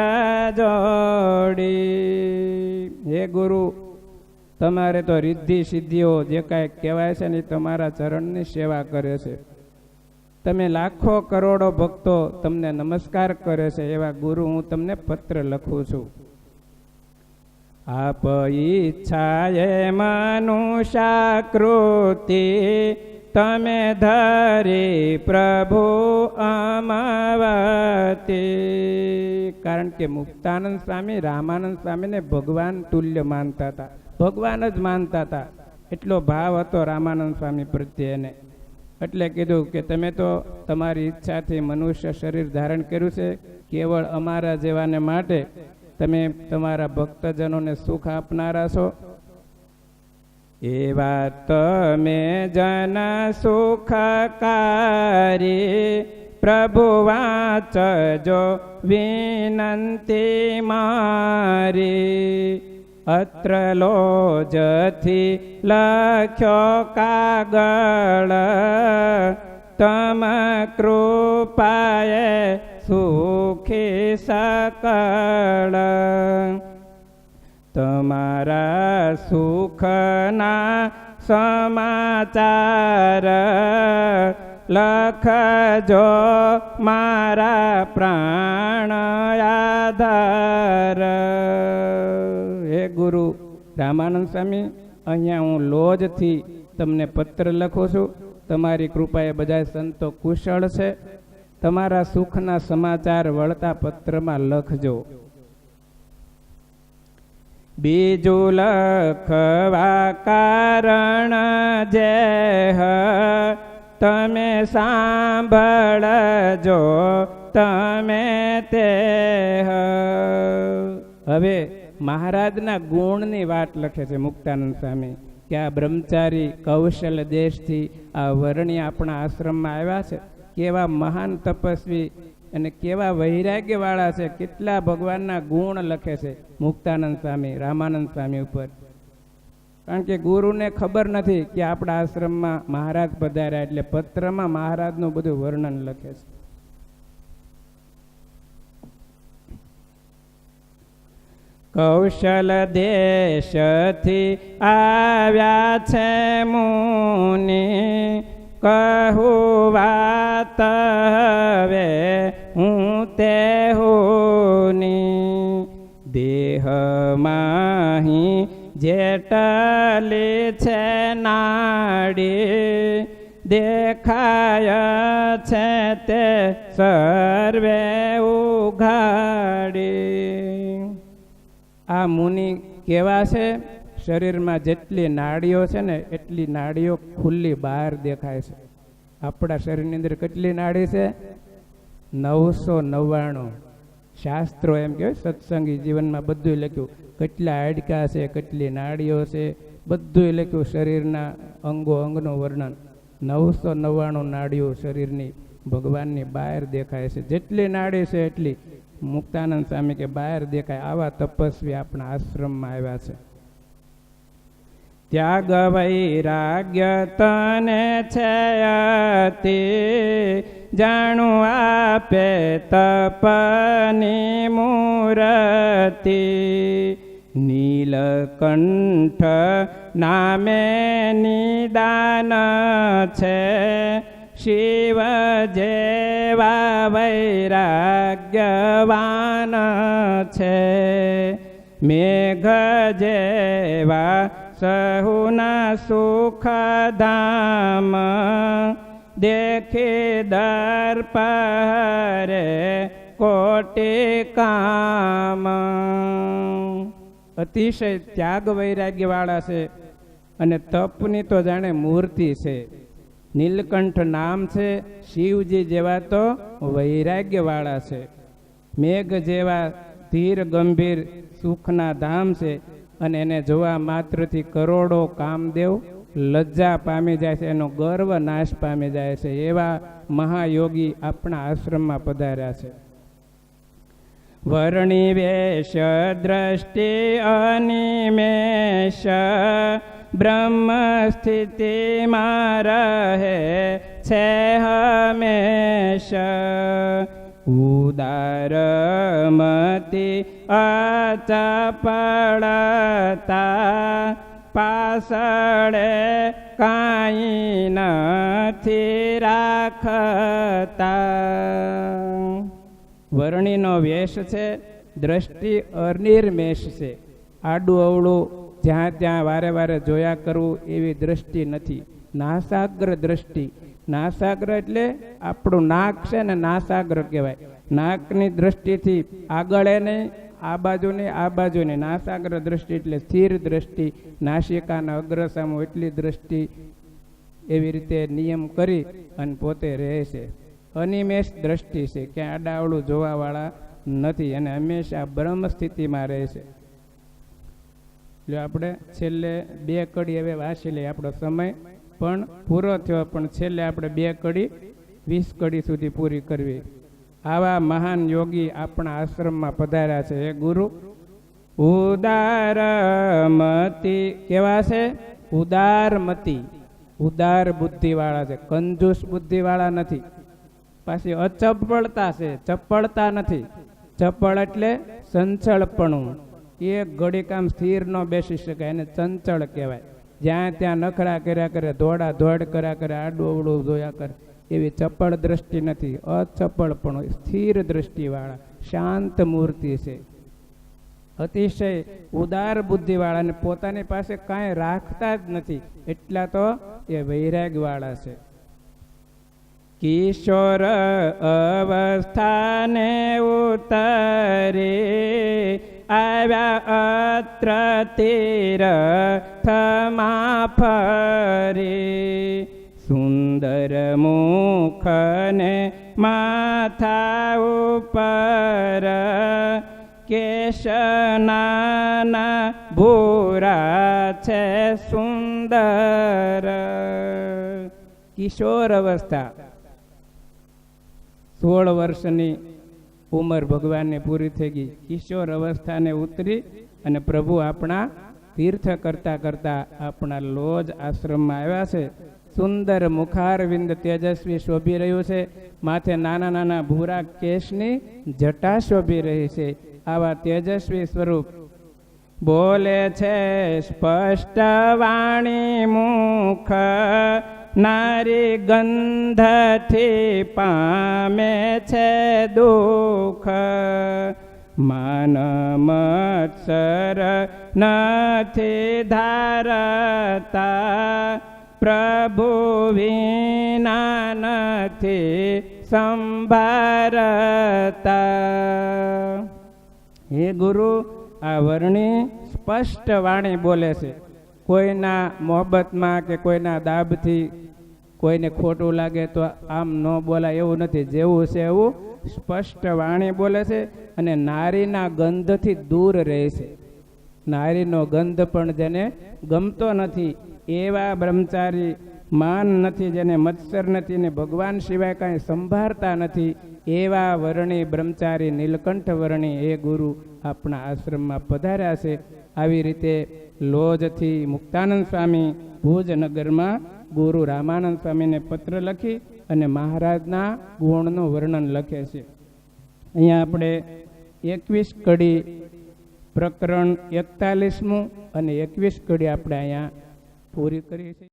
જોડી. હે ગુરુ, તમારે તો રિદ્ધિ સિદ્ધિઓ જે કાંઈ કહેવાય છે ને એ તમારા ચરણની સેવા કરે છે. તમે લાખો કરોડો ભક્તો તમને નમસ્કાર કરે છે, એવા ગુરુ હું તમને પત્ર લખું છું. આપ ઈચ્છાએ મનુષ્યાકૃતિ, તમે ધરી પ્રભુ અમાવતી. કારણ કે મુક્તાનંદ સ્વામી રામાનંદ સ્વામીને ભગવાન તુલ્ય માનતા હતા, ભગવાન જ માનતા હતા. એટલો ભાવ હતો રામાનંદ સ્વામી પ્રત્યેને. એટલે કીધું કે તમે તો તમારી ઈચ્છાથી મનુષ્ય શરીર ધારણ કર્યું છે કેવળ અમારા જેવાને માટે. તમે તમારા ભક્તજનોને સુખ આપનારા છો. એવા તમે જન સુખકારી, પ્રભુ વાંચજો વિનંતી મારી. અત્ર લોજથી લખ્યો કાગળ, તમ કૃપાએ સુખી સકળ. તમારા સુખના સમાચાર, લખજો મારા પ્રાણ આધાર. હે ગુરુ રામાનંદ સ્વામી, અહીંયા હું લોજથી તમને પત્ર લખું છું. તમારી કૃપાએ બધા સંતો કુશળ છે. તમારા સુખના સમાચાર વળતા પત્રમાં લખજો. બીજું લખવા કારણ જે તમે સાંભળજો તમે તે. હવે મહારાજના ગુણની વાત લખે છે મુક્તાનંદ સ્વામી કે આ બ્રહ્મચારી કૌશલ દેશથી આ વર્ણિય આપણા આશ્રમમાં આવ્યા છે. કેવા મહાન તપસ્વી અને કેવા વૈરાગ્યવાળા છે. કેટલા ભગવાનના ગુણ લખે છે મુક્તાનંદ સ્વામી રામાનંદ સ્વામી ઉપર. કારણ કે ગુરુને ખબર નથી કે આપણા આશ્રમમાં મહારાજ પધાર્યા, એટલે પત્રમાં મહારાજનું બધું વર્ણન લખે છે. કૌશલ દેશથી આવ્યા છે મુનિ, કહું વાત હવે હું તે હોની. દેહ માહી જેટલી છે નાડી, દેખાય છે તે સર્વે ઉઘાડી. આ મુનિ કેવા છે? શરીરમાં જેટલી નાડીઓ છે ને એટલી નાડીઓ ખુલ્લી બહાર દેખાય છે. આપણા શરીરની અંદર કેટલી નાડી છે? 999. શાસ્ત્રો એમ કહેવાય, સત્સંગી જીવનમાં બધું લખ્યું. કેટલા હાડકા છે, કેટલી નાડીઓ છે, બધું લખ્યું. શરીરના અંગો અંગનું વર્ણન. 999 નાડીઓ શરીરની ભગવાનની બહાર દેખાય છે. જેટલી નાડી છે એટલી મુક્તાનંદ સ્વામી કે બહાર દેખાય. આવા તપસ્વી આપણા આશ્રમમાં આવ્યા છે. ત્યાગ વૈરાગ્ય તને છે અતિ, જાણું આપે તપની મૂરતિ. નીલકંઠ નામે નિદાન છે, શિવ જેવા વૈરાગ્યવાન છે. મેઘ જેવા સહુના સુખધામ, દેખી દર્પરે કોટી કામ. અતિશય ત્યાગ વૈરાગ્યવાળા છે અને તપની તો જાણે મૂર્તિ છે. નીલકંઠ નામ છે, શિવજી જેવા તો વૈરાગ્યવાળા છે. મેઘ જેવા ધીર ગંભીર સુખના ધામ છે અને એને જોવા માત્રથી કરોડો કામદેવ લજ્જા પામી જાય છે, એનો ગર્વ નાશ પામી જાય છે. એવા મહાયોગી આપણા આશ્રમમાં પધાર્યા છે. વર્ણિ વેશ દ્રષ્ટિ અનિમેષ બ્રહ્મ સ્થિતિમાં રહે છે હંમેશ ઉદારમતી અચપળતા પાછળે કાંઈ નથી રાખતા વર્ણિનો વેશ છે, દ્રષ્ટિ અનિર્મેષ છે. આડું અવળું જ્યાં ત્યાં વારે વારે જોયા કરવું એવી દ્રષ્ટિ નથી. નાસાગ્ર દ્રષ્ટિ, નાસાગ્ર એટલે આપણું નાક છે ને નાસાગ્ર કહેવાય. નાકની દ્રષ્ટિથી આગળ નહીં, આ બાજુ નહીં, આ બાજુ નહીં. નાસાગ્ર દ્રષ્ટિ એટલે સ્થિર દ્રષ્ટિ, નાસિકાના અગ્રસામું એટલી દ્રષ્ટિ એવી રીતે નિયમ કરી અને પોતે રહે છે. અનિમેષ દ્રષ્ટિ છે, ક્યાં આડાવડું જોવાવાળા નથી અને હંમેશા બ્રહ્મ સ્થિતિમાં રહે છે. જો આપણે છેલ્લે 2 કડી હવે વાંચી લઈએ, આપણો સમય પણ પૂરો થયો, પણ છેલ્લે આપણે 2 કડી 20 કડી સુધી પૂરી કરવી. આવા મહાન યોગી આપણા આશ્રમમાં પધાર્યા છે. હે ગુરુ, ઉદારમતી કેવા છે? ઉદારમતી, ઉદાર બુદ્ધિવાળા છે, કંજૂસ બુદ્ધિવાળા નથી. પાછી અચપળતા છે, ચપળતા નથી. ચપળ એટલે ચંચળપણું, એક ઘડી કામ સ્થિર ન બેસી શકાય, એને ચંચળ કહેવાય. જ્યાં ત્યાં નખરા કર્યા કરે, દોડા દોડ કર્યા કરે, આડું અવળું જોયા કરે, એવી ચપળ દ્રષ્ટિ નથી. અચપળપણું, સ્થિર દ્રષ્ટિવાળા, શાંત મૂર્તિ છે. અતિશય ઉદાર બુદ્ધિવાળા અને પોતાની પાસે કાંઈ રાખતા જ નથી, એટલા તો એ વૈરાગવાળા છે. કિશોર અવસ્થાને ઉતરી આવ્યા અત્ર તીર્થમાં ફરી સુંદર મુખને માથા ઉપર કેશનાના ભૂરા છે સુંદર. કિશોર અવસ્થા, 16 વર્ષની ઉંમર ભગવાનની પૂરી થઈ ગઈ. કિશોર અવસ્થાને ઉતરી અને પ્રભુ આપણા તીર્થ કરતા કરતા આપણા લોજ આશ્રમમાં આવ્યા છે. સુંદર મુખારવિંદ તેજસ્વી શોભી રહ્યું છે, માથે નાના નાના ભૂરા કેશની જટા શોભી રહી છે. આવા તેજસ્વી સ્વરૂપ બોલે છે સ્પષ્ટ વાણી મુખ, નારી ગંધથી પામે છે દુઃખ. માન મત્સર નથી ધારતા, પ્રભુ વિના નથી સંભારતા. હે ગુરુ, આ વર્ણી સ્પષ્ટ વાણી બોલે છે. કોઈના મોહબ્બતમાં કે કોઈના દાબથી કોઈને ખોટું લાગે તો આમ ન બોલાય એવું નથી. જેવું છે એવું સ્પષ્ટ વાણી બોલે છે અને નારીના ગંધથી દૂર રહે છે. નારીનો ગંધ પણ જેને ગમતો નથી એવા બ્રહ્મચારી, માન નથી જેને મત્સર નથી ને ભગવાન સિવાય કાંઈ સંભાળતા નથી એવા વર્ણી બ્રહ્મચારી નીલકંઠ વર્ણી એ ગુરુ આપણા આશ્રમમાં પધાર્યા છે. આવી રીતે લોજથી મુક્તાનંદ સ્વામી ભુજનગરમાં ગુરુ રામાનંદ સ્વામીને પત્ર લખી અને મહારાજના ગુણનું વર્ણન લખે છે. અહીંયા આપણે 21 કડી પ્રકરણ 41મું અને 21 કડી આપણે અહીંયા પૂરી કરીએ છીએ.